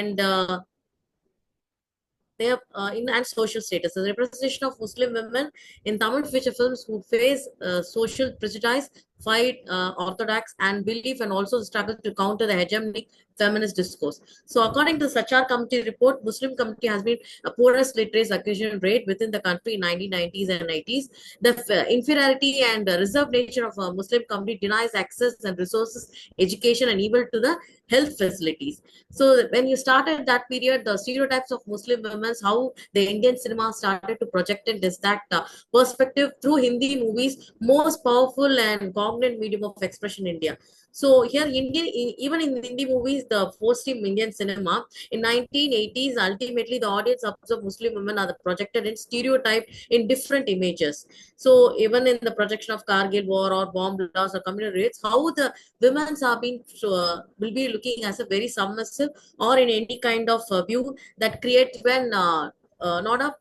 and their in and social status. The representation of Muslim women in Tamil feature films who face social prejudice, fight orthodox and belief, and also struggle to counter the hegemonic feminist discourse. So, according to the Sachar Committee report, Muslim community has been a poorest literacy acquisition rate within the country in 1990s and 90s. The inferiority and reserved nature of a Muslim community denies access and resources, education, and even to the health facilities. So when you started that period, the stereotypes of Muslim women, how the Indian cinema started to project and that perspective through Hindi movies, most powerful and cognate medium of expression in India. So here, even in Hindi movies, the first-time Indian cinema in 1980s, ultimately the audience observed Muslim women are projected in stereotype in different images. So even in the projection of Kargil war or bomb blasts or community raids, how the women are being will be looking as a very submissive or in any kind of view that creates when not a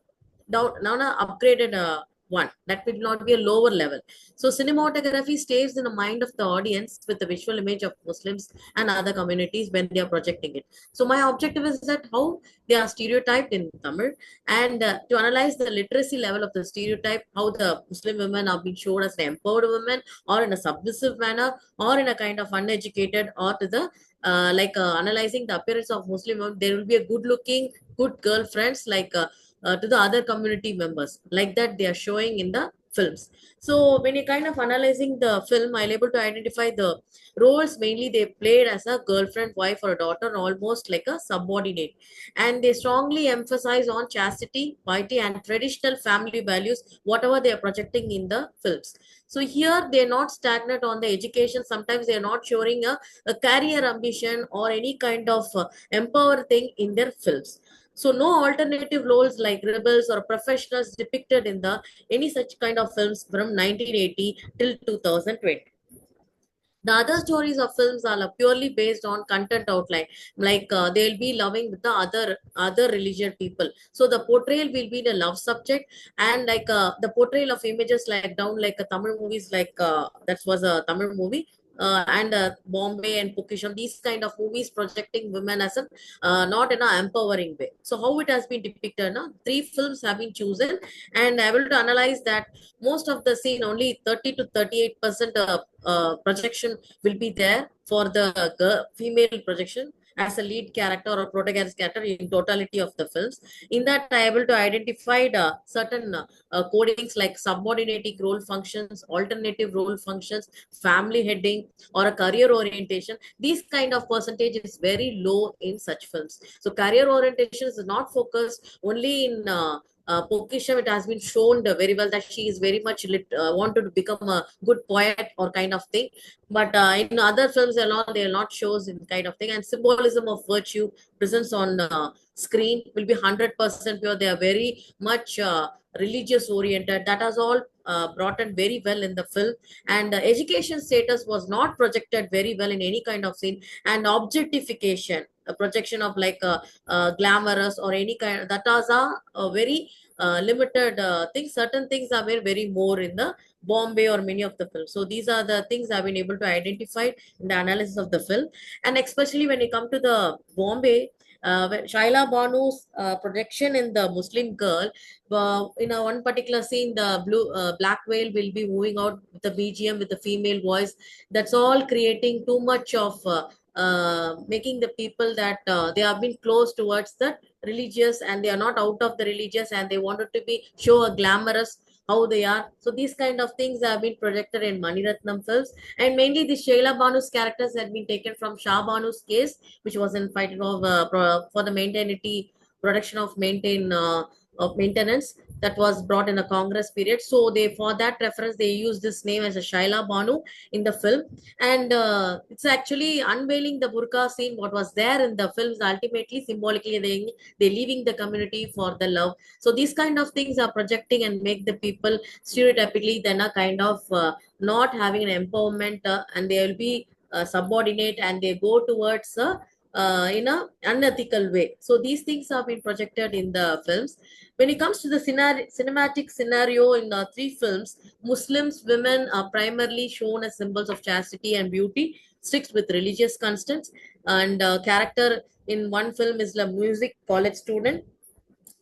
down, not a upgraded one, that will not be a lower level. So cinematography stays in the mind of the audience with the visual image of Muslims and other communities when they are projecting it. So my objective is that how they are stereotyped in Tamil, and to analyze the literacy level of the stereotype, how the Muslim women are being shown as empowered women or in a submissive manner or in a kind of uneducated, or to the analyzing the appearance of Muslim women, there will be a good looking, good girlfriends to the other community members, like that they are showing in the films. So when you kind of analyzing the film, I'm able to identify the roles mainly they played as a girlfriend, wife, or a daughter, almost like a subordinate, and they strongly emphasize on chastity, piety, and traditional family values, whatever they are projecting in the films. So here they're not stagnant on the education. Sometimes they're not showing a career ambition or any kind of empower thing in their films. So no alternative roles like rebels or professionals depicted in the any such kind of films from 1980 till 2020. The other stories of films are purely based on content outline, like they'll be loving with the other religion people. So the portrayal will be the love subject, and the portrayal of images like down like a Tamil movies, like that was a Tamil movie. And Bombay and Pukisham, these kind of movies projecting women as a not in an empowering way. So how it has been depicted, no? 3 films have been chosen, and able to analyze that most of the scene only 30 to 38% projection will be there for the female projection as a lead character or protagonist character in totality of the films. In that, I able to identify certain codings like subordinating role functions, alternative role functions, family heading, or a career orientation. These kind of percentage is very low in such films. So career orientation is not focused only in Pokisham. It has been shown very well that she is very much wanted to become a good poet or kind of thing. But in other films, they are not shows in kind of thing. And symbolism of virtue presence on screen will be 100% pure. They are very much religious oriented. That has all brought in very well in the film. And education status was not projected very well in any kind of scene. And objectification, a projection of glamorous or any kind, that is a very limited things. Certain things are very more in the Bombay or many of the films. So these are the things I've been able to identify in the analysis of the film. And especially when you come to the Bombay, when Shaila Banu's projection in the Muslim girl, in a one particular scene, the black whale will be moving out with the BGM with the female voice. That's all creating too much of making the people that they have been close towards the religious, and they are not out of the religious, and they wanted to be show a glamorous how they are. So these kind of things have been projected in Maniratnam films, and mainly the Shaila Banu's characters had been taken from Shah Banu's case, which was in fight of for the maintainity production of maintenance that was brought in the Congress period. So they, for that reference, they use this name as a Shaila Banu in the film. And it's actually unveiling the burqa scene, what was there in the films. Ultimately, symbolically, they leaving the community for the love. So these kind of things are projecting and make the people stereotypically then a kind of not having an empowerment, and they will be subordinate, and they go towards in a unethical way. So these things have been projected in the films. When it comes to the cinematic scenario in 3 films, Muslims women are primarily shown as symbols of chastity and beauty, strict with religious constants. and character in one film is a music college student,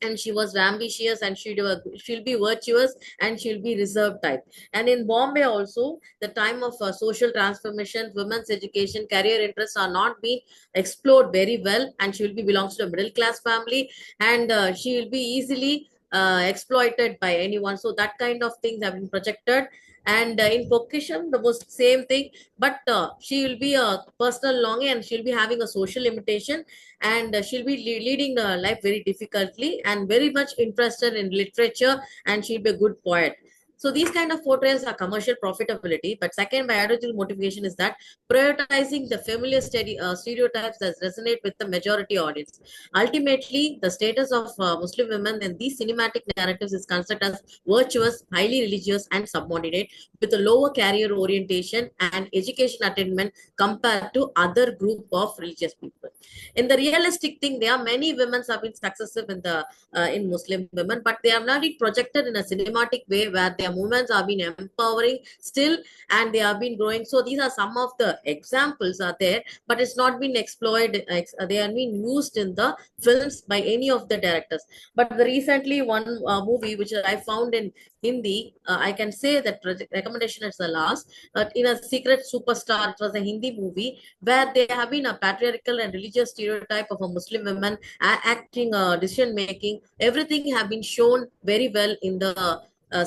and she was ambitious, and she'll be virtuous, and she'll be reserved type. And in Bombay also, the time of social transformation, women's education, career interests are not being explored very well, and she will be belongs to a middle class family, and she will be easily exploited by anyone. So that kind of things have been projected. And in Pokisham, the most same thing, but she will be a personal longing, and she'll be having a social limitation, and she'll be leading the life very difficultly, and very much interested in literature, and she'll be a good poet. So these kind of portrayals are commercial profitability. But second, my ideological motivation is that prioritizing the familiar stereotypes that resonate with the majority audience. Ultimately, the status of Muslim women in these cinematic narratives is considered as virtuous, highly religious, and subordinate, with a lower career orientation and education attainment compared to other group of religious people. In the realistic thing, there are many women have been successive in the in Muslim women, but they have not been projected in a cinematic way where their movements have been empowering still, and they have been growing. So these are some of the examples are there, but it's not been exploited. They have been used in the films by any of the directors. But the recently one movie which I found in Hindi, I can say that recommendation is the last. But in a Secret Superstar, it was a Hindi movie where there have been a patriarchal and religious stereotype of a Muslim woman acting, decision making. Everything have been shown very well in the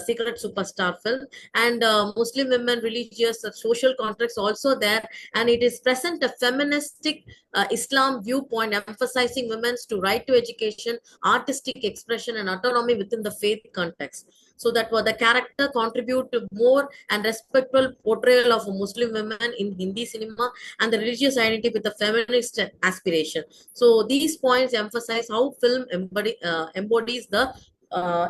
Secret Superstar film. And Muslim women, religious, social context also there, and it is present a feministic Islam viewpoint emphasizing women's to right to education, artistic expression, and autonomy within the faith context. So that was the character contribute to more and respectful portrayal of Muslim women in Hindi cinema, and the religious identity with the feminist aspiration. So these points emphasize how film embodies the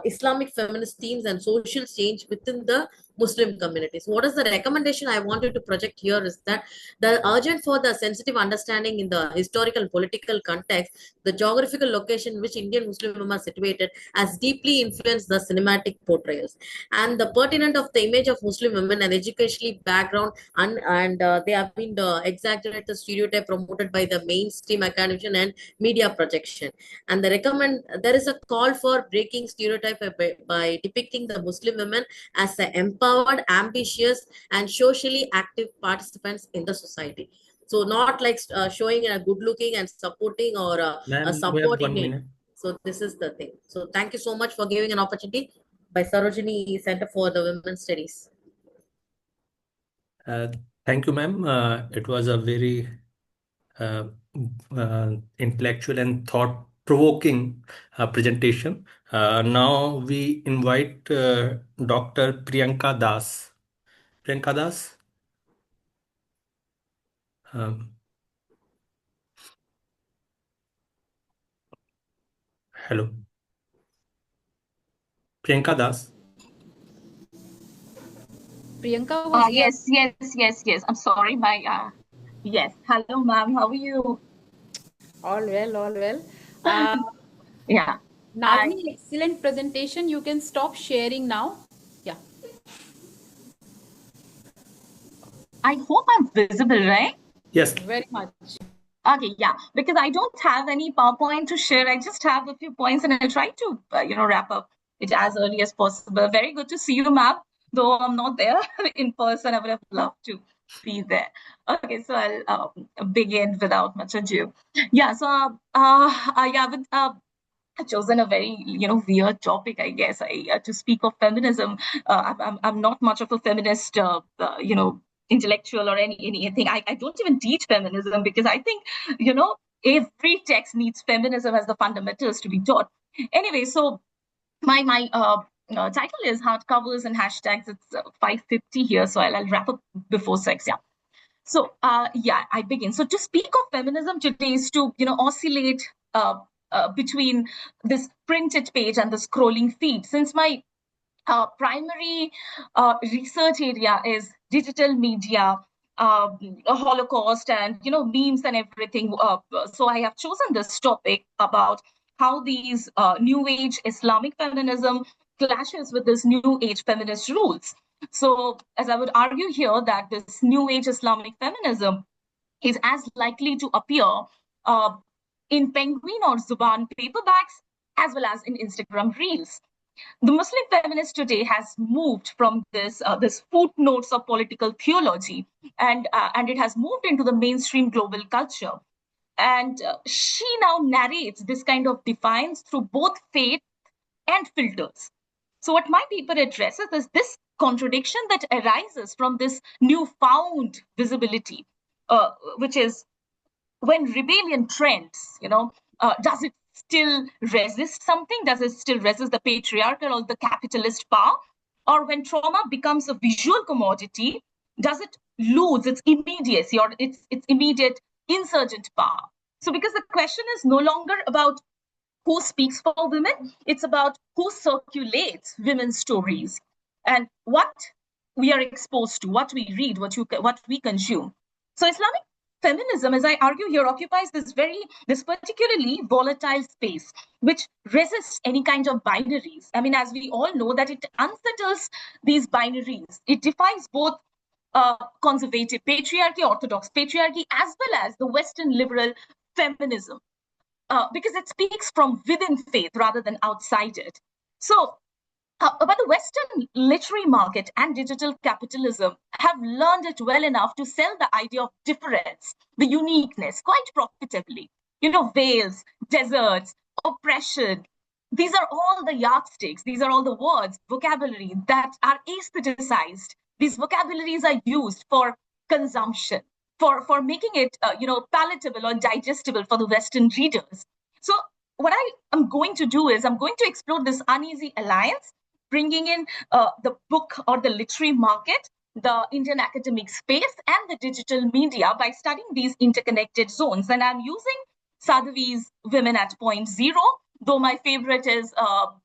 Islamic feminist themes and social change within the Muslim communities. What is the recommendation I wanted to project here is that the urgent for the sensitive understanding in the historical and political context, the geographical location in which Indian Muslim women are situated has deeply influenced the cinematic portrayals. And the pertinent of the image of Muslim women and educationally background, and they have been the exaggerated stereotype promoted by the mainstream academician and media projection. And there is a call for breaking stereotype by depicting the Muslim women as the empowered, ambitious, and socially active participants in the society. So not like showing a good looking and supporting or a Ma'am, we have 1 subordinate. minute. So this is the thing. So thank you so much for giving an opportunity by Sarojini Center for the Women's Studies. Thank you, ma'am. It was a very uh, intellectual and thought-provoking presentation. Now we invite Dr. Priyanka Das. Priyanka Das? Hello. Priyanka Das? Priyanka was yes. I'm sorry, yes. Hello, ma'am. How are you? All well. Yeah. Nagini, excellent presentation. You can stop sharing now. Yeah. I hope I'm visible, right? Yes. Very much. Okay, yeah. Because I don't have any PowerPoint to share. I just have a few points, and I'll try to, wrap up it as early as possible. Very good to see you, ma'am. Though I'm not there in person, I would have loved to be there. Okay, so I'll begin without much ado. Yeah. So, I've chosen a very weird topic, I guess, to speak of feminism. I'm not much of a feminist, intellectual or anything. I don't even teach feminism because I think every text needs feminism as the fundamentals to be taught. Anyway, so my title is Hardcovers and Hashtags. It's 5:50 here, so I'll wrap up before 6. Yeah. So I begin. So to speak of feminism today is to oscillate between this printed page and the scrolling feed. Since my primary research area is digital media, Holocaust, and memes and everything. So I have chosen this topic about how these new age Islamic feminism clashes with this new age feminist rules. So as I would argue here that this new age Islamic feminism is as likely to appear in Penguin or Zuban paperbacks as well as in Instagram Reels. The Muslim feminist today has moved from this footnotes of political theology, and it has moved into the mainstream global culture. And she now narrates this kind of defiance through both faith and filters. So what my paper addresses is this contradiction that arises from this newfound visibility, which is when rebellion trends, does it still resist something? Does it still resist the patriarchal or the capitalist power? Or when trauma becomes a visual commodity, does it lose its immediacy or its immediate insurgent power? So because the question is no longer about who speaks for women, it's about who circulates women's stories and what we are exposed to, what we read, what we consume. So Islamic feminism, as I argue here, occupies this particularly volatile space, which resists any kind of binaries. I mean, as we all know, that it unsettles these binaries. It defies both conservative patriarchy, orthodox patriarchy, as well as the Western liberal feminism, because it speaks from within faith rather than outside it. So, but the Western literary market and digital capitalism have learned it well enough to sell the idea of difference, the uniqueness, quite profitably. Veils, deserts, oppression. These are all the yardsticks. These are all the words, vocabulary that are aestheticized. These vocabularies are used for consumption, for making it palatable or digestible for the Western readers. So what I am going to do is I'm going to explore this uneasy alliance, bringing in the book or the literary market, the Indian academic space, and the digital media by studying these interconnected zones. And I'm using Sadhvi's Women at Point Zero, though my favorite is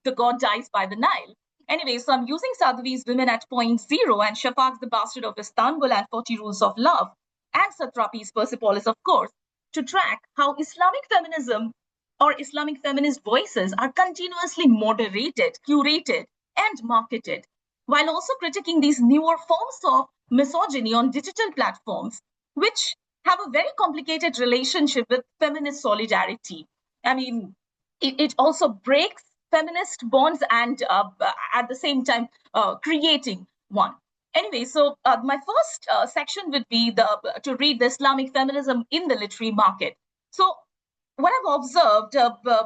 The God Dies by the Nile. Anyway, so I'm using Sadhvi's Women at Point Zero and Shafak's The Bastard of Istanbul and 40 Rules of Love, and Satrapi's Persepolis, of course, to track how Islamic feminism or Islamic feminist voices are continuously moderated, curated, and marketed, while also critiquing these newer forms of misogyny on digital platforms, which have a very complicated relationship with feminist solidarity. I mean, it also breaks feminist bonds and at the same time creating one. Anyway, so my first section would be to read the Islamic feminism in the literary market. So what I've observed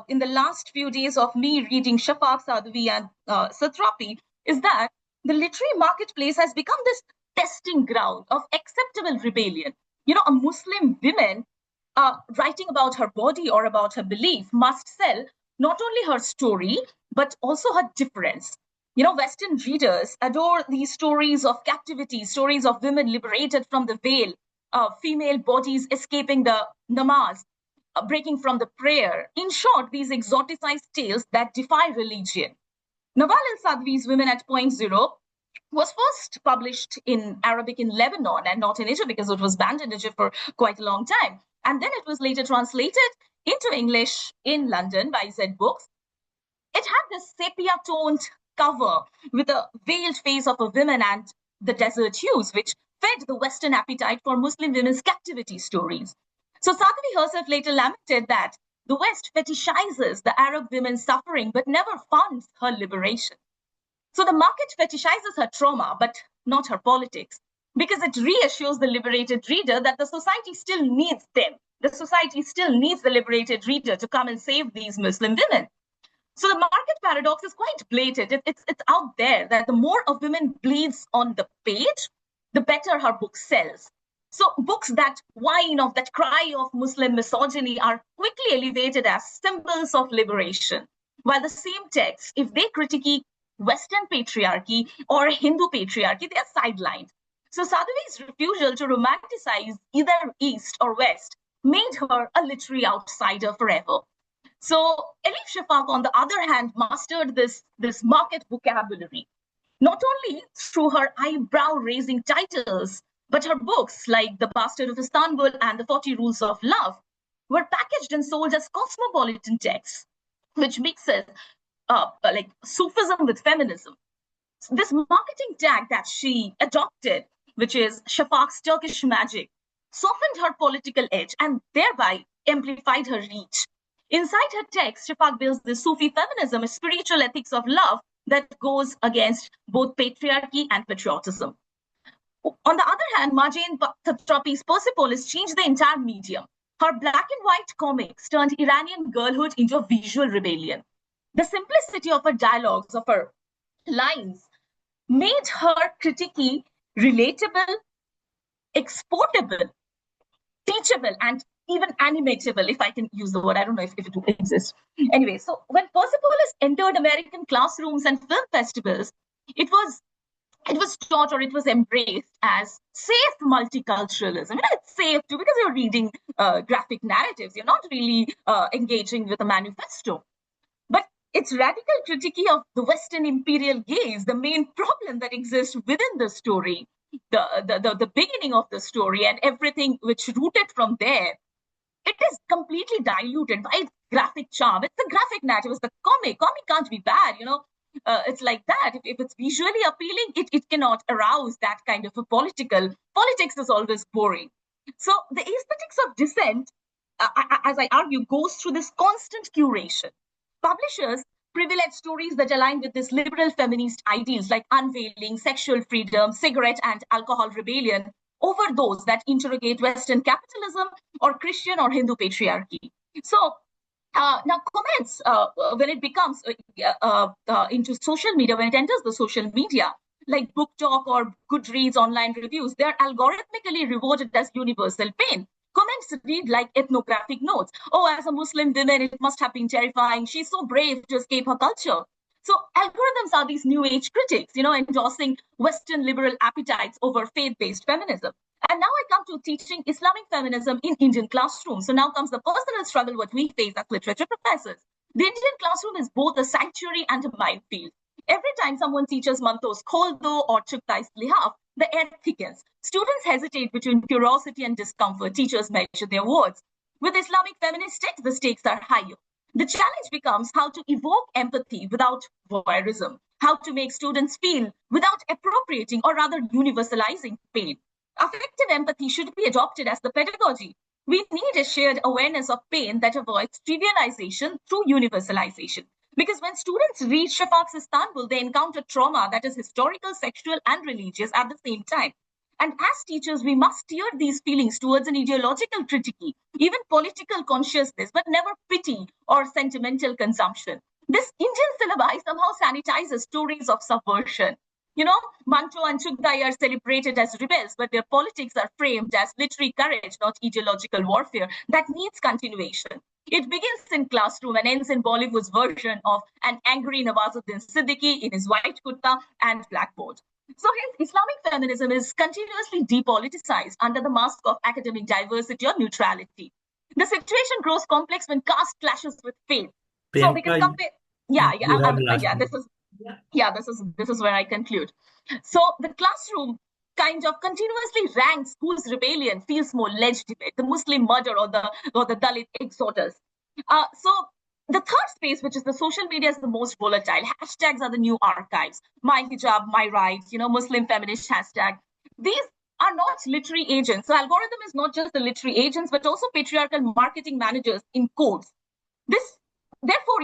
in the last few days of me reading Shafak, Sadhvi, and Satrapi is that the literary marketplace has become this testing ground of acceptable rebellion. A Muslim woman writing about her body or about her belief must sell not only her story, but also her difference. Western readers adore these stories of captivity, stories of women liberated from the veil, female bodies escaping the namaz, breaking from the prayer. In short, these exoticized tales that defy religion. Nawal al-Sadhvi's Women at Point Zero was first published in Arabic in Lebanon and not in Egypt because it was banned in Egypt for quite a long time. And then it was later translated into English in London by Z Books. It had this sepia-toned cover with a veiled face of a woman and the desert hues, which fed the Western appetite for Muslim women's captivity stories. So Sadhvi herself later lamented that the West fetishizes the Arab women's suffering but never funds her liberation. So the market fetishizes her trauma, but not her politics, because it reassures the liberated reader that the society still needs them. The society still needs the liberated reader to come and save these Muslim women. So the market paradox is quite blatant. It's out there that the more a woman bleeds on the page, the better her book sells. So books that whine of that cry of Muslim misogyny are quickly elevated as symbols of liberation, while the same texts, if they critique Western patriarchy or Hindu patriarchy, they are sidelined. So Sadhvi's refusal to romanticize either East or West made her a literary outsider forever. So Elif Shafak, on the other hand, mastered this market vocabulary, not only through her eyebrow-raising titles, but her books like The Bastard of Istanbul and The 40 Rules of Love were packaged and sold as cosmopolitan texts, which mixes like Sufism with feminism. This marketing tag that she adopted, which is Shafak's Turkish magic, softened her political edge, and thereby amplified her reach. Inside her text, Shafak builds this Sufi feminism, a spiritual ethics of love that goes against both patriarchy and patriotism. On the other hand, Marjane Satrapi's Persepolis changed the entire medium. Her black and white comics turned Iranian girlhood into a visual rebellion. The simplicity of her dialogues, of her lines, made her critique relatable, exportable, teachable, and even animatable, if I can use the word. I don't know if it exists. Anyway, so when Persepolis entered American classrooms and film festivals, it was taught, or it was embraced as safe multiculturalism. It's safe too because you're reading graphic narratives. You're not really engaging with a manifesto. But its radical critique of the Western imperial gaze, the main problem that exists within the story, the beginning of the story and everything which rooted from there, it is completely diluted by its graphic charm. It's a graphic narrative. It's the comic. Comic can't be bad, it's like that. If it's visually appealing, it cannot arouse that kind of a politics is always boring. So the aesthetics of dissent, as I argue, goes through this constant curation. Publishers privilege stories that align with this liberal feminist ideals like unveiling, sexual freedom, cigarette and alcohol rebellion over those that interrogate Western capitalism or Christian or Hindu patriarchy. So now comments, when it becomes into social media, when it enters the social media, like Book Talk or Goodreads online reviews, they're algorithmically rewarded as universal pain. Comments read like ethnographic notes. Oh, as a Muslim woman, it must have been terrifying. She's so brave to escape her culture. So algorithms are these new age critics, endorsing Western liberal appetites over faith-based feminism. And now I come to teaching Islamic feminism in Indian classrooms. So now comes the personal struggle what we face as literature professors. The Indian classroom is both a sanctuary and a minefield. Every time someone teaches Mantos Kholdo or Chukta Islihaf, the air thickens. Students hesitate between curiosity and discomfort. Teachers measure their words. With Islamic feminist texts, the stakes are higher. The challenge becomes how to evoke empathy without voyeurism, how to make students feel without appropriating or rather universalizing pain. Affective empathy should be adopted as the pedagogy. We need a shared awareness of pain that avoids trivialization through universalization. Because when students read Shafak's Istanbul, they encounter trauma that is historical, sexual, and religious at the same time. And as teachers, we must steer these feelings towards an ideological critique, even political consciousness, but never pity or sentimental consumption. This Indian syllabi somehow sanitizes stories of subversion. Manto and Chugdai are celebrated as rebels, but their politics are framed as literary courage, not ideological warfare that needs continuation. It begins in classroom and ends in Bollywood's version of an angry Nawazuddin Siddiqui in his white kurta and blackboard. So hence, Islamic feminism is continuously depoliticized under the mask of academic diversity or neutrality. The situation grows complex when caste clashes with faith. So we can compare. This is where I conclude. So the classroom kind of continuously ranks whose rebellion feels more legitimate, the Muslim murder or the Dalit exodus. So the third space, which is the social media, is the most volatile. Hashtags are the new archives. My hijab, my rights, Muslim feminist hashtag. These are not literary agents. So algorithm is not just the literary agents, but also patriarchal marketing managers in codes. Therefore,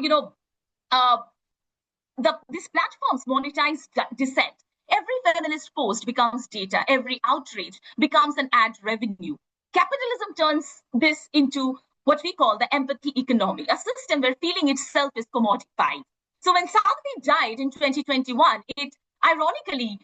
these platforms monetize dissent. Every feminist post becomes data. Every outrage becomes an ad revenue. Capitalism turns this into what we call the empathy economy, a system where feeling itself is commodified. So when Saadvi died in 2021, it ironically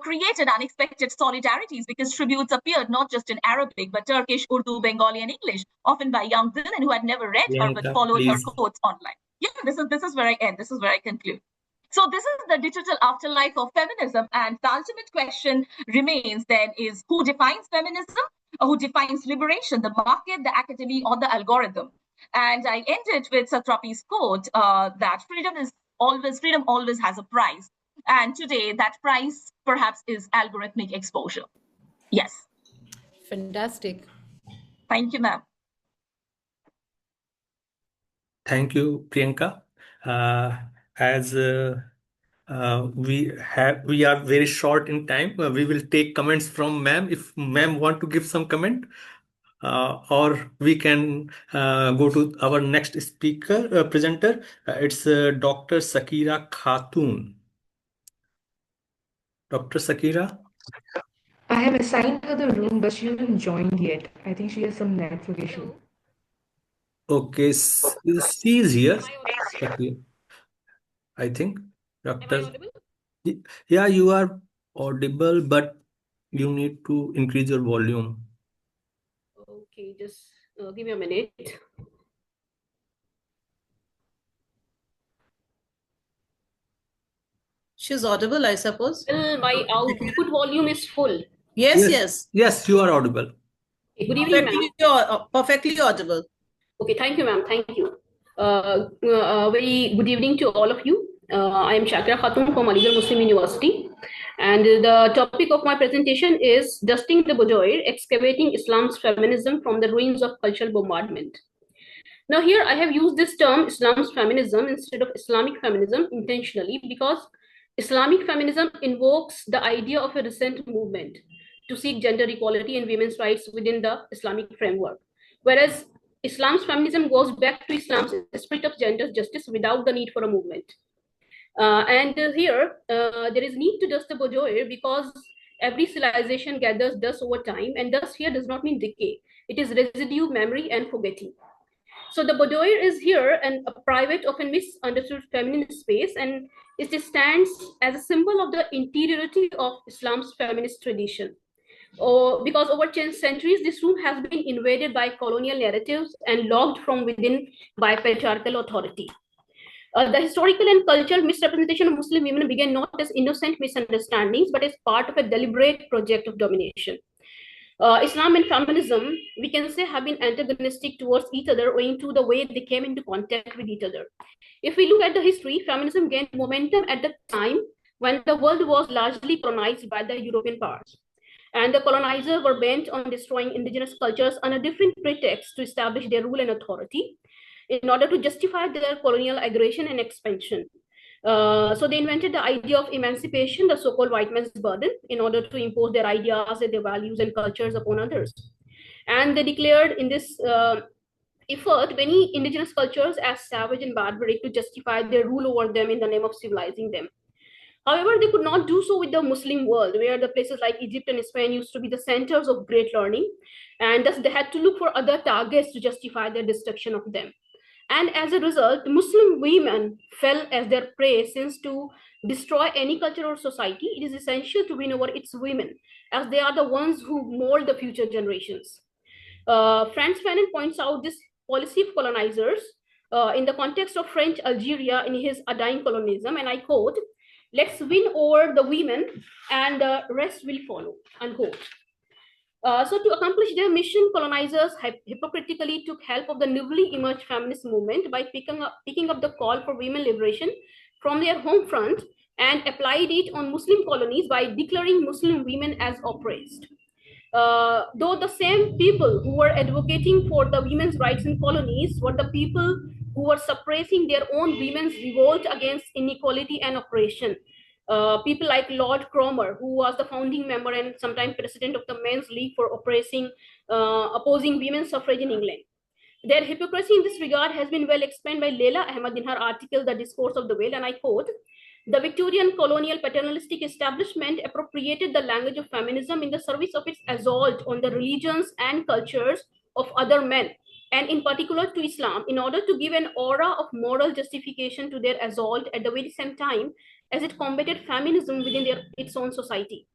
created unexpected solidarities because tributes appeared not just in Arabic, but Turkish, Urdu, Bengali, and English, often by young women who had never read her but followed her quotes online. Yeah, this is where I end. This is where I conclude. So this is the digital afterlife of feminism. And the ultimate question remains then is who defines feminism? Or who defines liberation, the market, the academy, or the algorithm? And I ended with Satrapi's quote that freedom always has a price. And today that price perhaps is algorithmic exposure. Yes. Fantastic. Thank you, ma'am. Thank you, Priyanka. As we are very short in time. We will take comments from ma'am if ma'am want to give some comment, or we can go to our next speaker presenter. It's Dr. Sakira Khatun. Dr. Sakira. I have assigned her the room, but she hasn't joined yet. I think she has some network issue. Okay, she is here. Okay, I think Dr. Yeah, you are audible, but you need to increase your volume. Okay, just give me a minute. She's audible, I suppose. Well, my output volume is full. Yes. Yes, you are audible. Good evening, ma'am. Perfectly audible. Okay, thank you, ma'am. Thank you. Very good evening to all of you. I am Shakira Khatun from Aligarh Muslim University. And the topic of my presentation is Dusting the Boudoir, Excavating Islam's Feminism from the Ruins of Cultural Bombardment. Now here I have used this term Islam's feminism instead of Islamic feminism intentionally because Islamic feminism invokes the idea of a recent movement to seek gender equality and women's rights within the Islamic framework. Whereas Islam's feminism goes back to Islam's spirit of gender justice without the need for a movement. Here there is need to dust the boudoir because every civilization gathers dust over time, and dust here does not mean decay. It is residue, memory, and forgetting. So the boudoir is here and a private, often misunderstood feminine space, and it stands as a symbol of the interiority of Islam's feminist tradition. Because over 10 centuries, this room has been invaded by colonial narratives and locked from within by patriarchal authority. The historical and cultural misrepresentation of Muslim women began not as innocent misunderstandings, but as part of a deliberate project of domination. Islam and feminism, we can say, have been antagonistic towards each other owing to the way they came into contact with each other. If we look at the history, feminism gained momentum at the time when the world was largely colonized by the European powers. And the colonizers were bent on destroying indigenous cultures on a different pretext to establish their rule and authority in order to justify their colonial aggression and expansion. So they invented the idea of emancipation, the so-called white man's burden, in order to impose their ideas and their values and cultures upon others. And they declared in this effort many indigenous cultures as savage and barbaric to justify their rule over them in the name of civilizing them. However, they could not do so with the Muslim world, where the places like Egypt and Spain used to be the centers of great learning, and thus they had to look for other targets to justify their destruction of them. And as a result, Muslim women fell as their prey, since to destroy any culture or society, it is essential to win over its women, as they are the ones who mold the future generations. Frantz Fanon points out this policy of colonizers in the context of French Algeria in his A Dying Colonism, and I quote, "Let's win over the women and the rest will follow," unquote. So to accomplish their mission, colonizers hypocritically took help of the newly emerged feminist movement by picking up the call for women liberation from their home front and applied it on Muslim colonies by declaring Muslim women as oppressed. Though the same people who were advocating for the women's rights in colonies were the people who were suppressing their own women's revolt against inequality and oppression. People like Lord Cromer, who was the founding member and sometime president of the Men's League for opposing women's suffrage in England. Their hypocrisy in this regard has been well explained by Leila Ahmad in her article, The Discourse of the Veil, and I quote, "The Victorian colonial paternalistic establishment appropriated the language of feminism in the service of its assault on the religions and cultures of other men, and in particular to Islam, in order to give an aura of moral justification to their assault at the very same time as it combated feminism within its own society.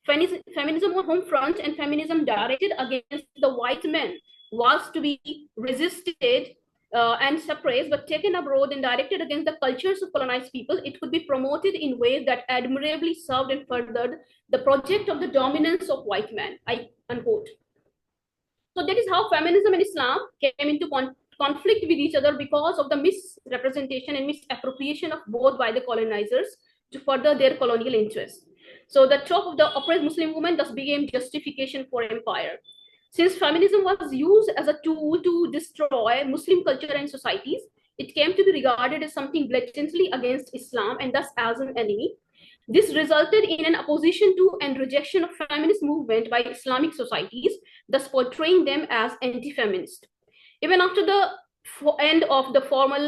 Feminism on home front and feminism directed against the white men was to be resisted and suppressed, but taken abroad and directed against the cultures of colonized people, it could be promoted in ways that admirably served and furthered the project of the dominance of white men," unquote. So that is how feminism and Islam came into conflict with each other because of the misrepresentation and misappropriation of both by the colonizers to further their colonial interests. So the top of the oppressed Muslim woman thus became justification for empire. Since feminism was used as a tool to destroy Muslim culture and societies, it came to be regarded as something blatantly against Islam and thus as an enemy. This resulted in an opposition to and rejection of feminist movement by Islamic societies, thus portraying them as anti-feminist. Even after the end of the formal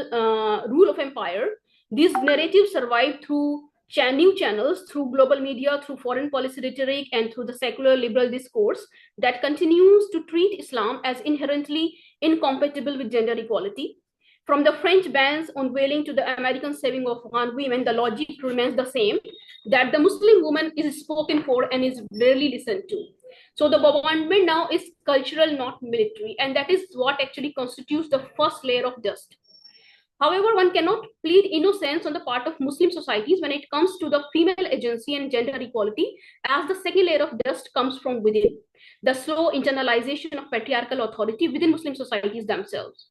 rule of empire, these narratives survived through new channels, through global media, through foreign policy rhetoric, and through the secular liberal discourse that continues to treat Islam as inherently incompatible with gender equality. From the French bans on whaling to the American saving of one women, the logic remains the same, that the Muslim woman is spoken for and is rarely listened to. So the bombardment now is cultural, not military, and that is what actually constitutes the first layer of dust. However, one cannot plead innocence on the part of Muslim societies when it comes to the female agency and gender equality, as the second layer of dust comes from within, the slow internalization of patriarchal authority within Muslim societies themselves.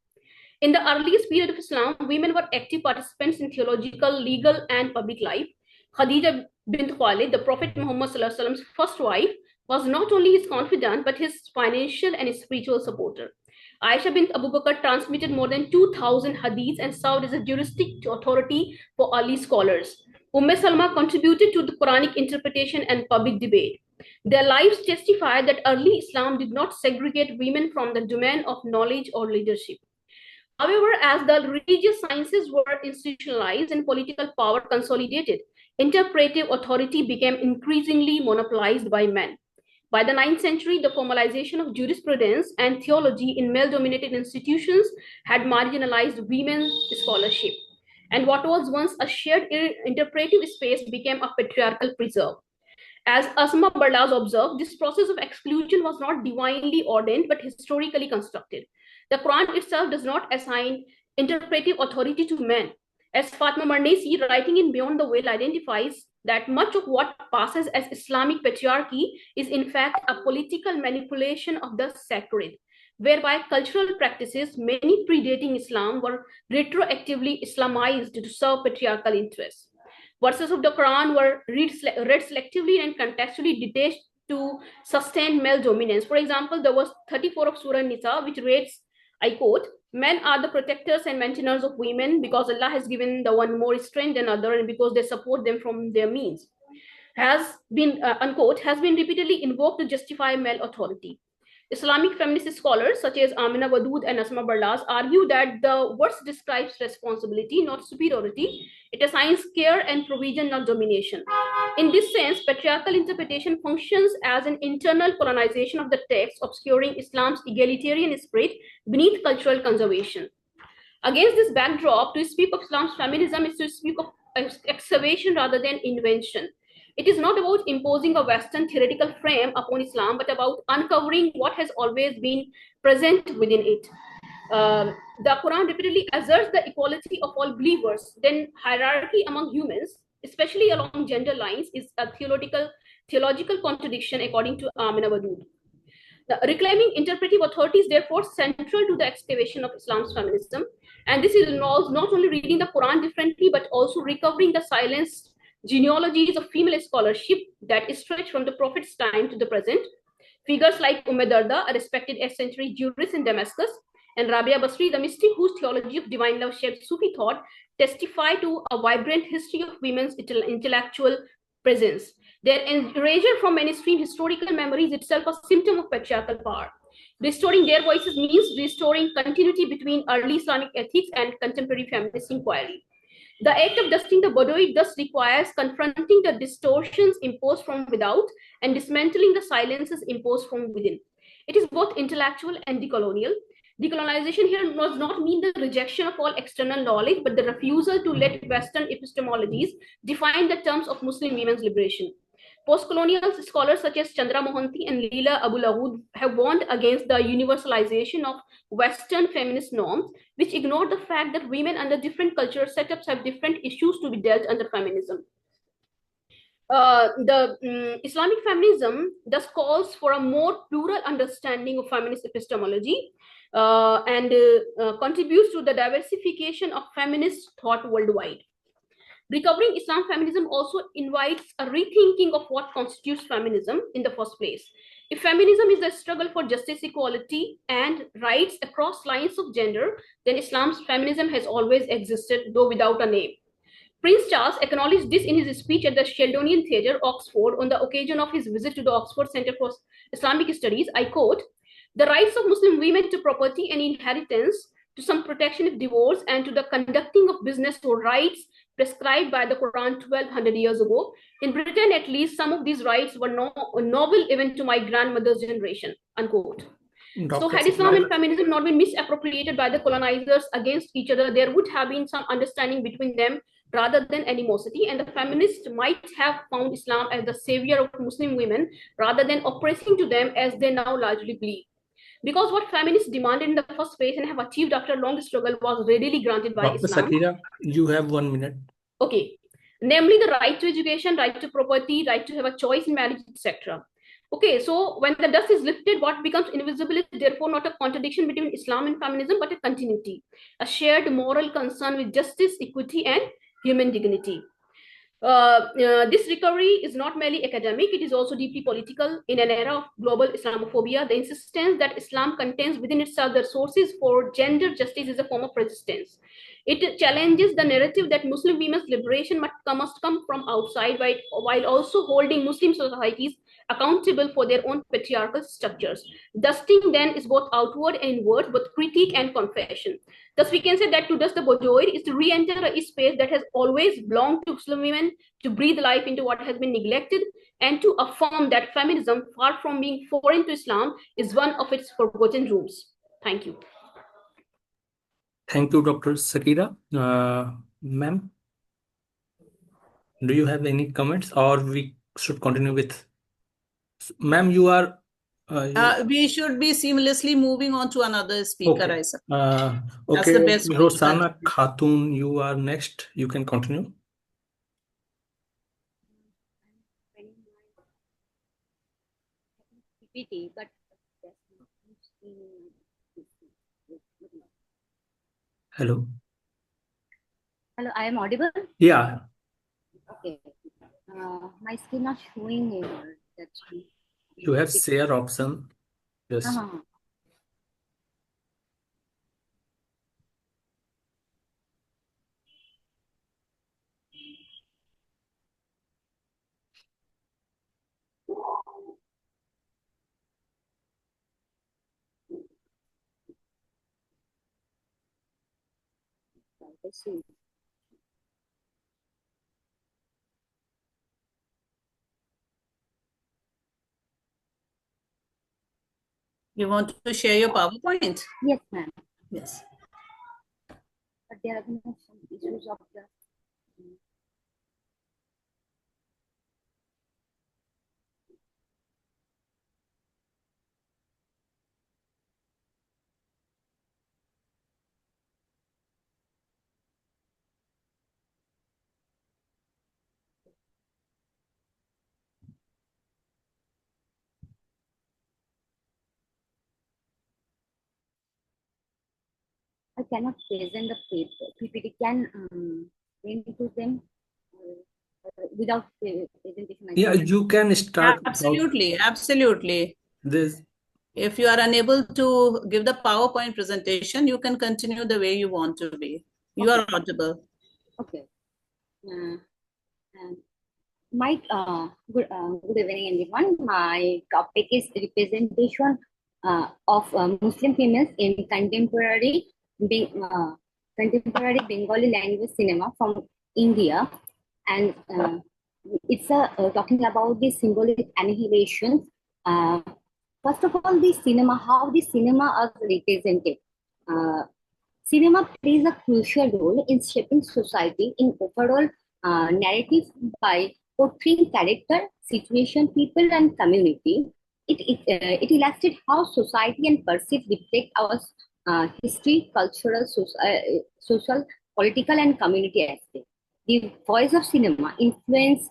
In the earliest period of Islam, women were active participants in theological, legal, and public life. Khadija bint Khalid, the Prophet Muhammad's first wife, was not only his confidant, but his financial and spiritual supporter. Aisha bint Abu Bakr transmitted more than 2,000 hadiths and served as a juristic authority for early scholars. Salma contributed to the Quranic interpretation and public debate. Their lives testify that early Islam did not segregate women from the domain of knowledge or leadership. However, as the religious sciences were institutionalized and political power consolidated, interpretive authority became increasingly monopolized by men. By the 9th century, the formalization of jurisprudence and theology in male-dominated institutions had marginalized women's scholarship. And what was once a shared interpretive space became a patriarchal preserve. As Asma Barlas observed, this process of exclusion was not divinely ordained, but historically constructed. The Quran itself does not assign interpretive authority to men. As Fatima Marnesi, writing in Beyond the Veil, identifies that much of what passes as Islamic patriarchy is in fact a political manipulation of the sacred, whereby cultural practices, many predating Islam, were retroactively Islamized to serve patriarchal interests. Verses of the Quran were read selectively and contextually detached to sustain male dominance. For example, the verse 34 of Surah Nisa, which reads, I quote, men are the protectors and maintainers of women because Allah has given the one more strength than other and because they support them from their means, has been, unquote, has been repeatedly invoked to justify male authority. Islamic feminist scholars such as Amina Wadood and Asma Barlas argue that the verse describes responsibility, not superiority. It assigns care and provision, not domination. In this sense, patriarchal interpretation functions as an internal colonization of the text, obscuring Islam's egalitarian spirit beneath cultural conservation. Against this backdrop, to speak of Islam's feminism is to speak of excavation rather than invention. It is not about imposing a Western theoretical frame upon Islam, but about uncovering what has always been present within it. The Quran repeatedly asserts the equality of all believers. Then hierarchy among humans, especially along gender lines, is a theological contradiction according to Amina Wadood. Reclaiming interpretive authority is therefore central to the excavation of Islam's feminism. And this involves not only reading the Quran differently, but also recovering the silenced genealogies of female scholarship that stretch from the Prophet's time to the present. Figures like Darda, a respected 8th century jurist in Damascus, and Rabia Basri, the mystic whose theology of divine love shaped Sufi thought, testify to a vibrant history of women's intellectual presence. Their erasure from mainstream historical memory is itself a symptom of patriarchal power. Restoring their voices means restoring continuity between early Islamic ethics and contemporary feminist inquiry. The act of dusting the boudoir thus requires confronting the distortions imposed from without and dismantling the silences imposed from within. It is both intellectual and decolonial. Decolonization here does not mean the rejection of all external knowledge, but the refusal to let Western epistemologies define the terms of Muslim women's liberation. Post-colonial scholars such as Chandra Mohanty and Leela Abulagood have warned against the universalization of Western feminist norms, which ignore the fact that women under different cultural setups have different issues to be dealt under feminism. Islamic feminism thus calls for a more plural understanding of feminist epistemology and contributes to the diversification of feminist thought worldwide. Recovering Islam feminism also invites a rethinking of what constitutes feminism in the first place. If feminism is a struggle for justice, equality, and rights across lines of gender, then Islam's feminism has always existed, though without a name. Prince Charles acknowledged this in his speech at the Sheldonian Theatre, Oxford, on the occasion of his visit to the Oxford Centre for Islamic Studies. I quote, "The rights of Muslim women to property and inheritance, to some protection if divorced, and to the conducting of business or rights prescribed by the Quran 1200 years ago. In Britain, at least, some of these rights were novel even to my grandmother's generation," unquote. So had Islam and feminism not been misappropriated by the colonizers against each other, there would have been some understanding between them rather than animosity, and the feminists might have found Islam as the savior of Muslim women rather than oppressing to them as they now largely believe. Because what feminists demanded in the first place and have achieved after a long struggle was readily granted by Dr. Islam. Sakira, you have 1 minute. Okay. Namely, the right to education, right to property, right to have a choice in marriage, etc. Okay, so when the dust is lifted, what becomes invisible is therefore not a contradiction between Islam and feminism, but a continuity, a shared moral concern with justice, equity, and human dignity. This recovery is not merely academic, it is also deeply political. In an era of global Islamophobia, the insistence that Islam contains within itself the sources for gender justice is a form of resistance. It challenges the narrative that Muslim women's liberation must come from outside, while also holding Muslim societies accountable for their own patriarchal structures. Dusting then is both outward and inward, both critique and confession. Thus, we can say that to dust the boudoir is to re-enter a space that has always belonged to Muslim women, to breathe life into what has been neglected, and to affirm that feminism, far from being foreign to Islam, is one of its forgotten roots. Thank you. Thank you, Dr. Sakira. Ma'am, do you have any comments, or we should continue with? Ma'am, you are. We should be seamlessly moving on to another speaker, Okay. I suppose. Okay, That's the best way to Rosanna continue. Khatun, you are next. You can continue. But Hello. hello, I am audible? Yeah. Okay. My screen not showing here. That's You have share option. Yes. Let's see. You want to share your PowerPoint? Yes, ma'am. Yes. But there are some issues of the. I cannot present the PPT. Can bring to them without presentation. Yeah, you can start. Absolutely, absolutely. This. If you are unable to give the PowerPoint presentation, you can continue the way you want to be. You are audible. Okay. Good evening, everyone. My topic is representation of Muslim females in contemporary Bengali language cinema from India, and it's talking about the symbolic annihilation. First of all, the cinema, how the cinema is represented. Cinema plays a crucial role in shaping society in overall narrative by portraying character, situation, people, and community. It illustrates how society and perceive reflect our history, cultural, social, political, and community aspect. The voice of cinema influence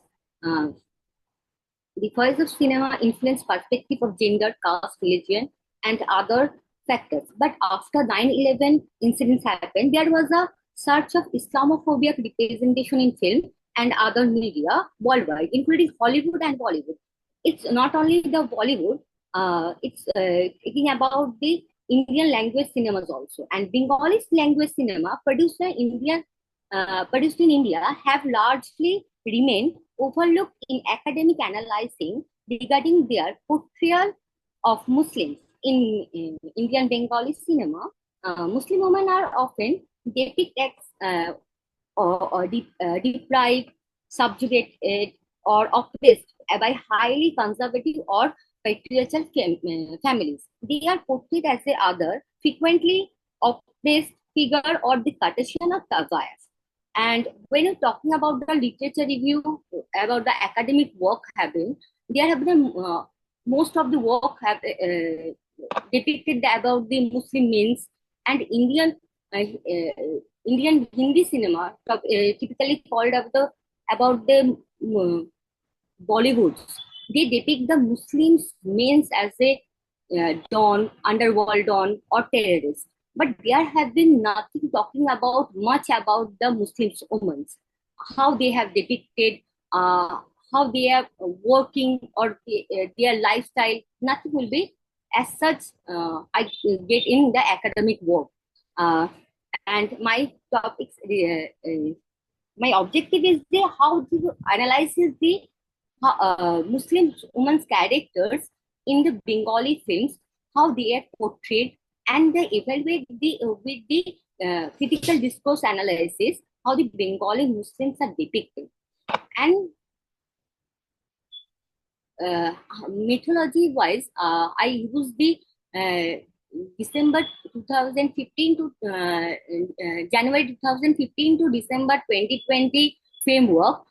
perspective of gender, caste, religion, and other factors. But after 9/11 incidents happened, there was a surge of Islamophobic representation in film and other media worldwide, including Hollywood and Bollywood. It's not only the Bollywood, it's taking about the Indian language cinemas also. And Bengali language cinema produced in India have largely remained overlooked in academic analyzing regarding their portrayal of Muslims in Indian Bengali cinema. Muslim women are often depicted as deprived, subjugated, or oppressed by highly conservative or patriarchal families. They are portrayed as a other, frequently oppressed figure or the Cartesian of bias. And when you're talking about the literature review, about the academic work having, there have been most of the work have depicted about the Muslim means and Indian Hindi cinema, typically called about the Bollywoods. They depict the Muslims means as a don, underworld don, or terrorist. But there have been nothing talking about much about the Muslims women, how they have depicted, how they are working or their lifestyle. Nothing will be as such. I get in the academic work, and my topics. My objective is how to analyze the Muslim women's characters in the Bengali films, how they are portrayed, and they evaluate with the critical discourse analysis how the Bengali Muslims are depicted. And mythology wise, I use the December 2015 to January 2015 to December 2020 framework,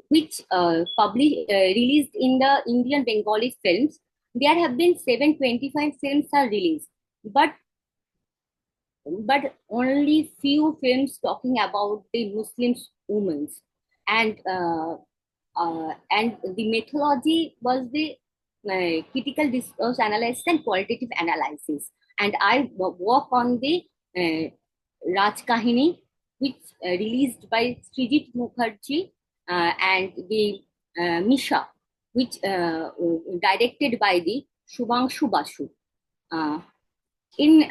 which released in the Indian Bengali films. There have been 725 films are released, but only few films talking about the Muslims women, and the methodology was the critical discourse analysis and qualitative analysis. And I work on the Raj Kahini, which released by Srijit Mukherjee, and the Misha, which directed by the Shubhangshu Basu. In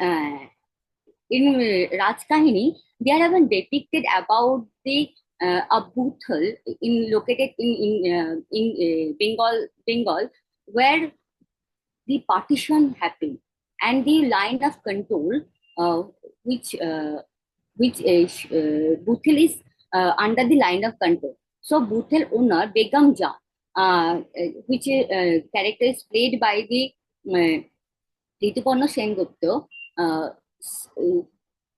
Raj Kahini, they have been depicted about the a boothal located in Bengal, where the partition happened, and the line of control, which boothal is under the line of control. So boothal owner Begum Ja, which character is played by the Rituparna Sengupta.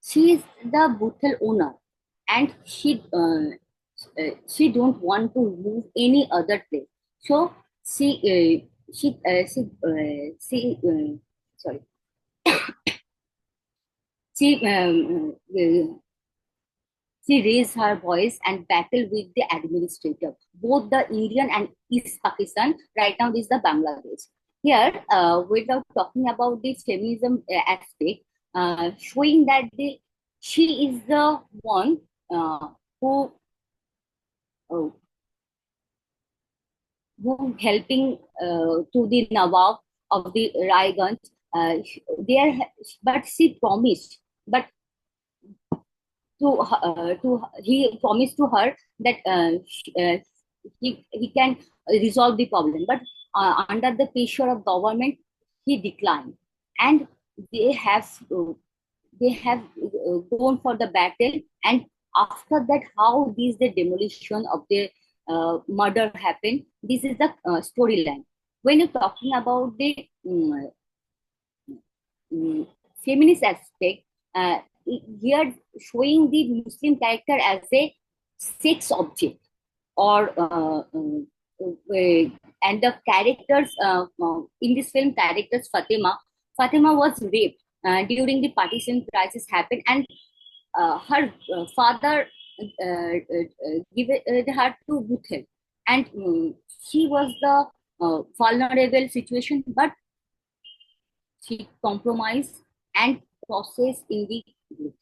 She is the boothal owner, and she don't want to move any other place. So she raised her voice and battled with the administrator, both the Indian and East Pakistan. Right now, this is the Bangladesh. Here, without talking about the feminism aspect, showing that she is the one who helping to the Nawab of the Raiganj. But she promised, but he promised to her that he can resolve the problem. But under the pressure of government, he declined, and they have gone for the battle. And after that, how the demolition of the murder happened. This is the storyline. When you're talking about the feminist aspect, here showing the Muslim character as a sex object, or and the characters in this film, characters Fatima was raped during the partition crisis happened, and her father gave her to Boothel, and she was the vulnerable situation, but she compromised and processed in the group.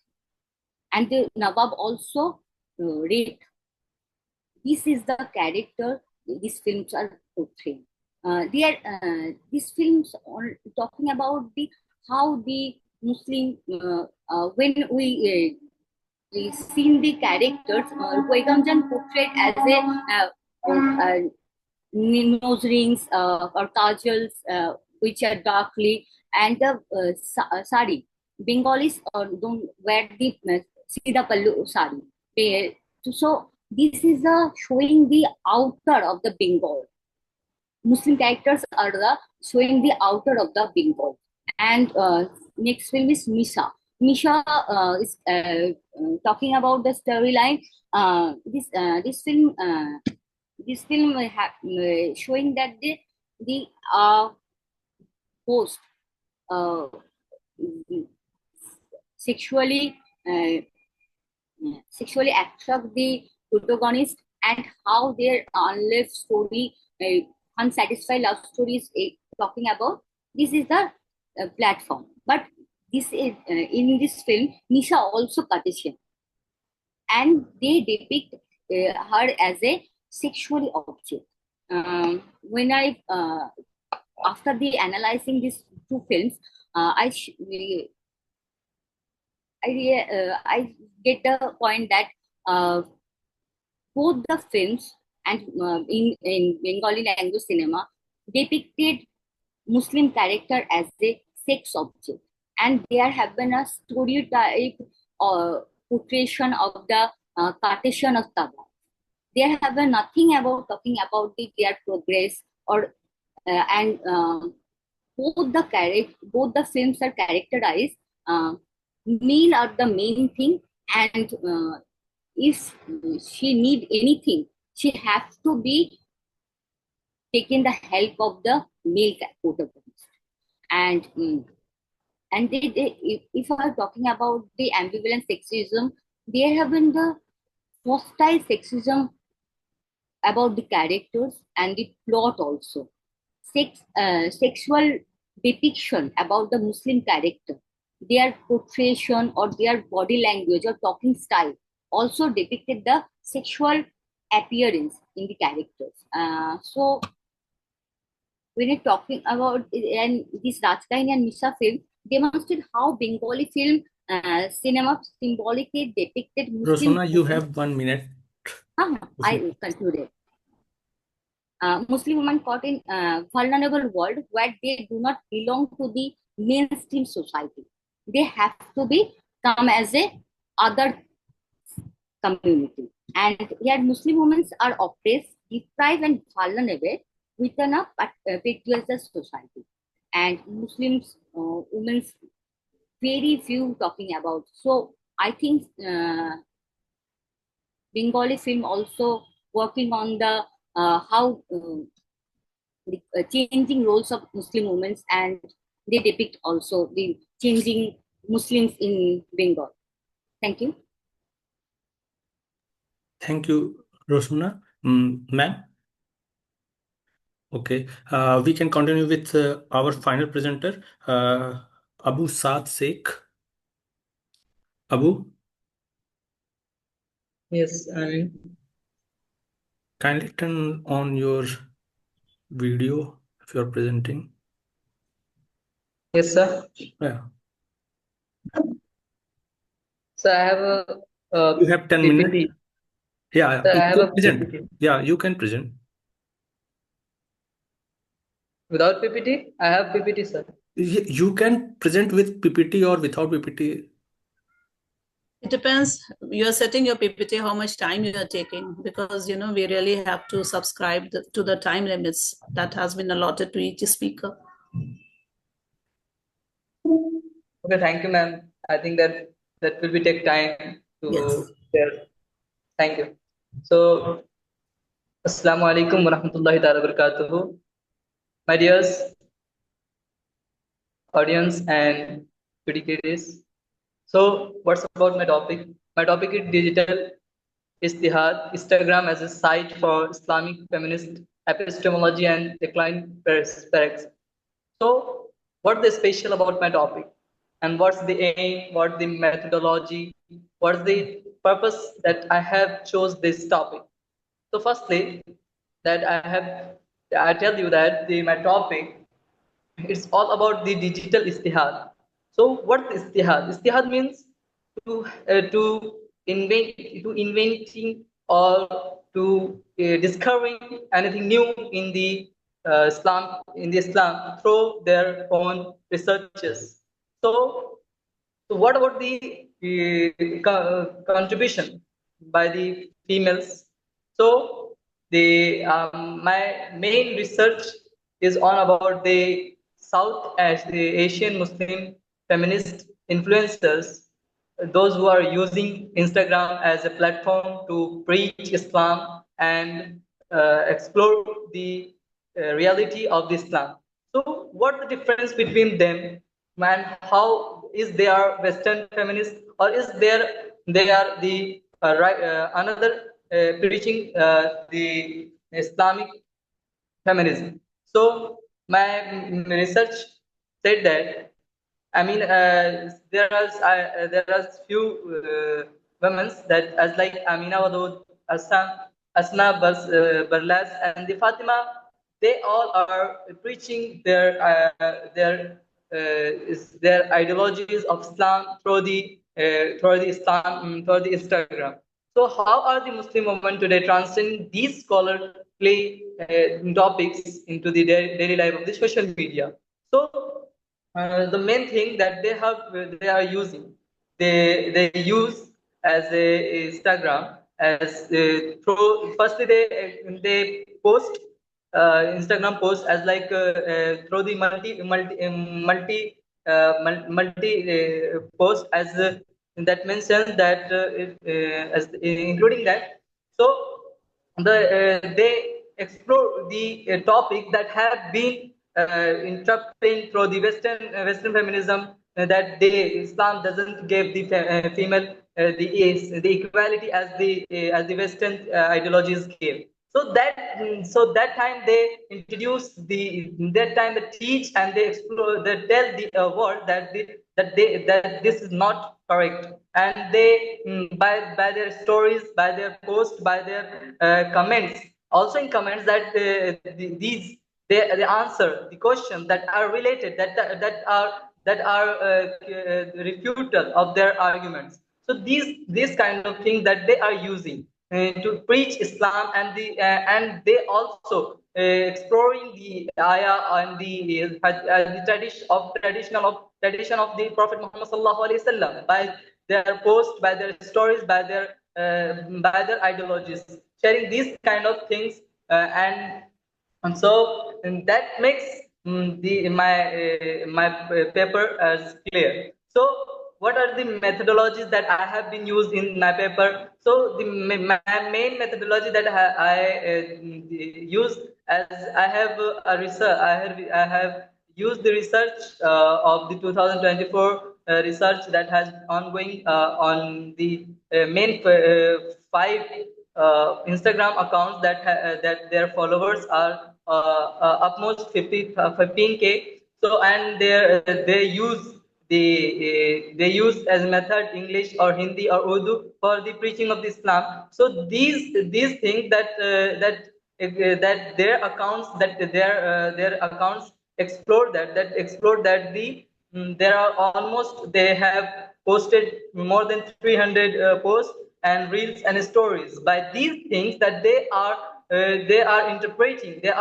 And the Nawab also raped. This is the character these films are portraying. these films are talking about how the Muslim when we seen the characters, Poigamjan portrayed as nose rings or kajals, which are darkly, and the sari. Bengalis don't wear the sida pallu sari. So this is showing the outer of the Bengal. Muslim characters are showing the outer of the Bengal. And next film is Misha. Misha is talking about the storyline. This film showing that the host sexually attract the protagonist, and how their unlived story, unsatisfied love stories talking about. This is the platform. But this is in this film, Nisha also Cartesian, and they depict her as a sexual object. When after the analyzing these two films, I get the point that both the films and in Bengali language cinema depicted Muslim character as a sex object, and there have been a stereotype portrayal of the Cartesian of Taba. There have been nothing about talking about their progress or and both the films are characterized. Male are the main thing, and if she need anything, she has to be taking the help of the male protagonist. And if I am talking about the ambivalent sexism, there have been the hostile sexism about the characters and the plot also. Sexual depiction about the Muslim character, their portrayal or their body language or talking style also depicted the sexual appearance in the characters. So when you're talking about and this Rajkahin and Misha film demonstrate how Bengali film cinema symbolically depicted Muslim. Rosana, you have 1 minute. I concluded. Muslim women caught in vulnerable world where they do not belong to the mainstream society. They have to be come as a other community. And yet Muslim women are oppressed, deprived and vulnerable within a patriarchal society. And Muslims, women, very few talking about. So I think Bengali film also working on the how the changing roles of Muslim women, and they depict also the changing Muslims in Bengal. Thank you. Thank you, Rosana. Ma'am? Okay, we can continue with our final presenter, Abu Saad Sheikh. Abu? Yes, Kindly turn on your video if you are presenting. Yes, sir. Yeah. So I have a You have 10 PPT. minutes. Yeah, So I have a present. PPT. Yeah, you can present. Without PPT? I have PPT, sir. You can present with PPT or without PPT. It depends. You're setting your PPT, how much time you are taking, because we really have to subscribe to the time limits that has been allotted to each speaker. Okay, thank you, ma'am. I think that will be take time to share. Thank you. So, Assalamu alaikum wa rahmatullahi ta'ala barakatuhu. My dears, audience and critics. So, what's about my topic? My topic is digital istihad, Instagram as a site for Islamic feminist epistemology and decline perspectives. So, what's the special about my topic? And what's the aim? What's the methodology? What's the purpose that I have chose this topic? So, firstly, that I have I tell you that my topic, it's all about the digital istihad. So what is istihad? Istihad means to invent, to inventing or to discovering anything new in the Islam through their own researches. So what about the contribution by the females? So my main research is on about the South as the Asian Muslim feminist influencers, those who are using Instagram as a platform to preach Islam and explore the reality of the Islam. So, what the difference between them, and how is they are Western feminist, or is they are the another preaching the Islamic feminism? So, my research said that, I mean, there are few women that as like Amina Wadud, Asna Barlas, and the Fatima. They all are preaching their ideologies of Islam through the Instagram. So how are the Muslim women today transcending these scholarly topics into the daily life of the social media? So the main thing that they are using, they use as a Instagram as through firstly they post Instagram post as like through the multi post as that mentions that as including that. So they explore the topic that have been interpreting through the Western feminism, that Islam doesn't give the female the equality as the Western ideologies give. So that time they introduce that time they teach and they explore, they tell the world that this is not correct, and they by their stories, by their posts, by their comments, also in comments that these they answer the questions that are related, that are refutal of their arguments. So these kind of things that they are using to preach Islam, and they also exploring the ayah and the tradition of the Prophet Muhammad sallallahu alaihi wasallam by their posts, by their stories, by their ideologies, sharing these kind of things, and so that makes my paper as clear. So what are the methodologies that I have been used in my paper? So my main methodology that I used, as I have a research, I have used the research of the 2024 research that has ongoing on the main five Instagram accounts that their followers are upmost 15K. So and they use as method English or Hindi or Urdu for the preaching of the Islam. So these things that their accounts explore that there are almost, they have posted more than 300 posts and reels and stories. By these things that they are interpreting the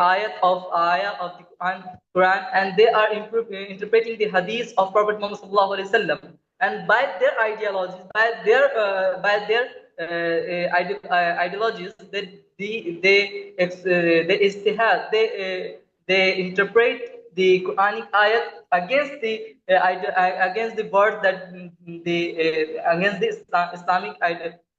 ayah of the Quran, and they are interpreting the hadith of Prophet Muhammad sallallahu alaihi wasallam. And by their ideologies, by their ideologies, that they istihad, they interpret the Quranic ayat against against the words that against the Islamic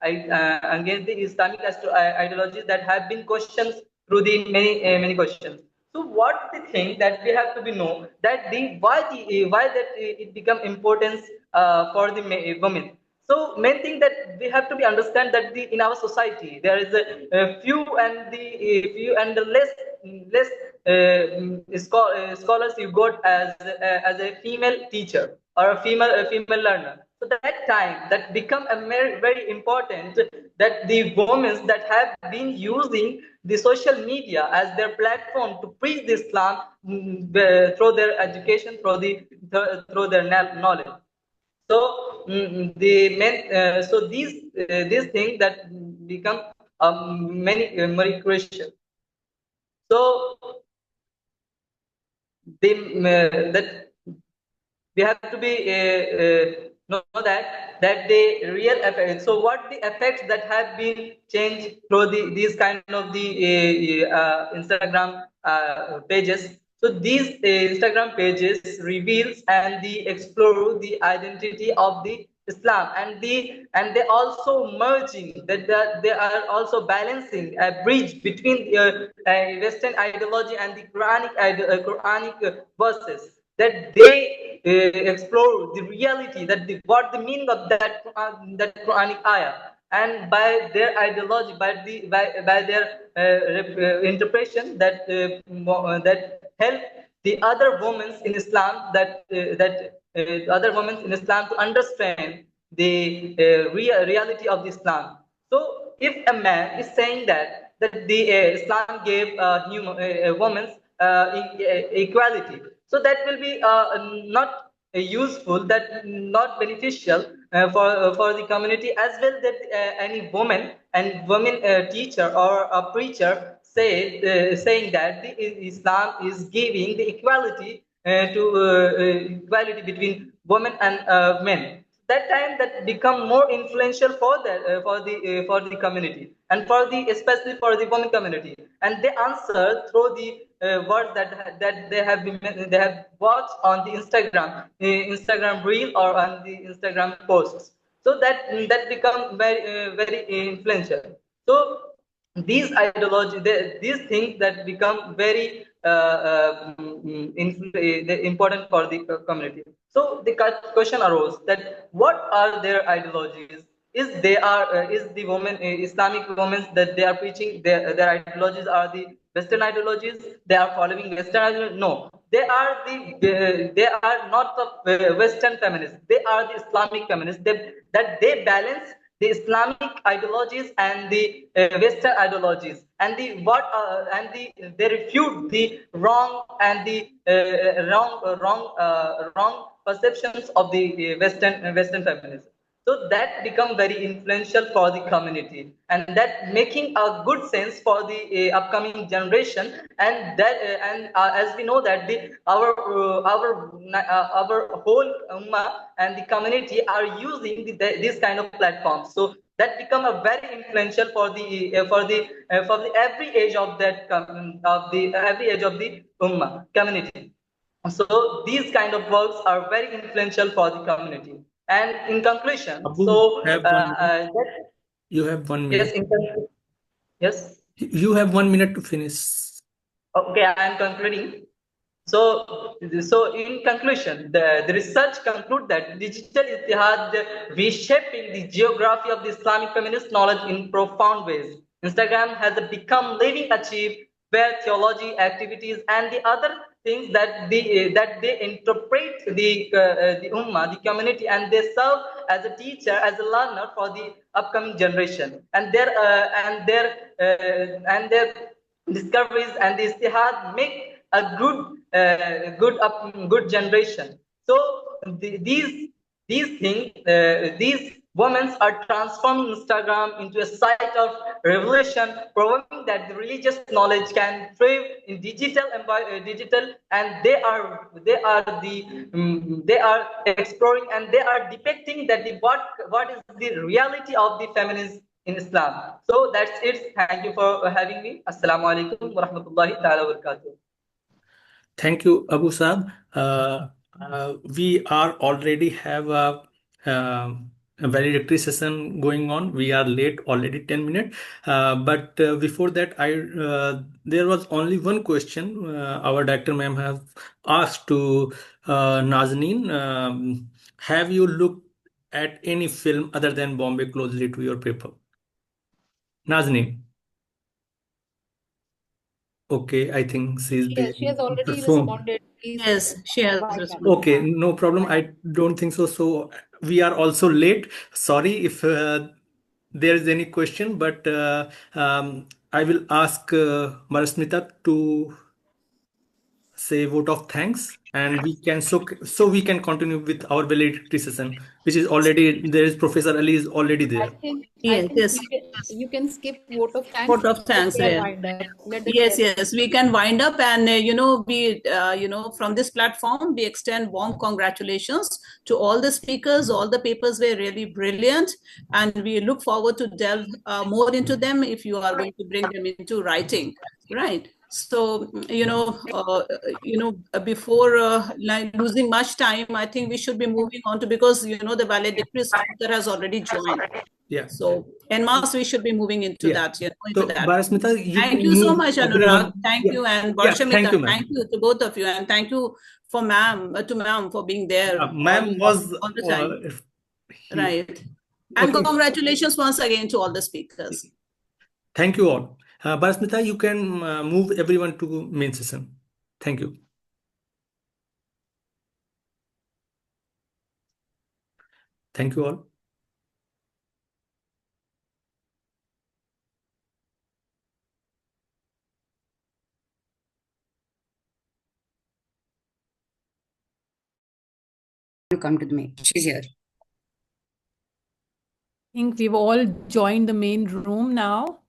against the Islamic ideologies that have been questions through the many questions. So what the thing that we have to be know, that why that it become importance for the women. So main thing that we have to be understand that in our society there is a few and the less scholars you got as a female teacher or a female learner. So that time that become a very, very important, that the women that have been using the social media as their platform to preach the Islam, through their education, through their knowledge. So the men, so these things that become very crucial. So that we have to be know that the real effect. So what the effects that have been changed through these kind of the Instagram pages. So these Instagram pages reveals and the explore the identity of the Islam, and they also merging that they are also balancing a bridge between Western ideology and the Quranic verses, that they explore the reality, that what the meaning of that Quranic ayah, and by their ideology, by their interpretation, that help the other women in Islam, that other women in Islam to understand the reality of the Islam. So if a man is saying that the Islam gave women equality, so that will be not useful, that not beneficial for the community as well, that any woman teacher or a preacher saying that the Islam is giving the equality equality between women and men. That time that become more influential for the community, and especially for the women community, and they answer through the words that they have watched on the Instagram reel or on the Instagram posts. So that become very influential. So these ideology, these things that become very important for the community. So the question arose that what are their ideologies? Is the woman Islamic women that they are preaching, their ideologies are the Western ideologies? They are following Western ideologies? No, they are not the Western feminists. They are the Islamic feminists. They balance the Islamic ideologies and the Western ideologies, and they refute the wrong and the wrong perceptions of the Western feminism. So that become very influential for the community, and that making a good sense for the upcoming generation. And as we know that our whole ummah and the community are using this kind of platforms. So that become a very influential for the every age of every age of the ummah community. So these kind of works are very influential for the community. And in conclusion, Abu, so you have 1 yes, minute. Yes. You have 1 minute to finish. Okay, I am concluding. So in conclusion, the research conclude that digital ijtihad reshaping the geography of the Islamic feminist knowledge in profound ways. Instagram has become living archive where theology, activities, and the other things that they interpret the ummah, the community, and they serve as a teacher, as a learner for the upcoming generation, and their discoveries and the istihad make a good generation. So these women are transforming Instagram into a site of revolution, proving that the religious knowledge can thrive in digital, and they are exploring, and they are depicting that what is the reality of the feminism in Islam. So that's it. Thank you for having me. Assalamu alaikum wa rahmatullahi ta'ala wa barakatuh. Thank you, Abu Saab. We are already have a valedictory session going on. We are late already 10 minutes. But before that, there was only one question our director ma'am have asked to Nazneen. Have you looked at any film other than Bombay closely to your paper? Nazneen. Okay, I think she's Yes, she busy has with her already phone. responded. Please Yes, she has invite her. responded. Okay, no problem. I don't think so. So we are also late. Sorry if there is any question, but I will ask Barshamita to say vote of thanks, and we can so we can continue with our validity session, which is already there is Professor Ali is already there. I Yes, think yes. you can skip vote of thanks. Vote of Let the thanks, chair yeah. wind up. Let the Yes, chair. yes, we can wind up, and we from this platform we extend warm congratulations to all the speakers. All the papers were really brilliant, and we look forward to delve more into them if you are going to bring them into writing, right? So before losing much time, I think we should be moving on to, because the valedictory speaker has already joined. Yeah. So en masse, we should be moving into that. So Barshamita, you Thank can you so move much, Anurag. everyone. Thank you, and Yeah, thank Barshamita. you, ma'am. Thank you to both of you, and thank you for ma'am for being there Ma'am was all the time. Right. And okay. Congratulations once again to all the speakers. Thank you all. Barshamita, you can move everyone to main session. Thank you. Thank you all. Come to the main. She's here. I think we've all joined the main room now.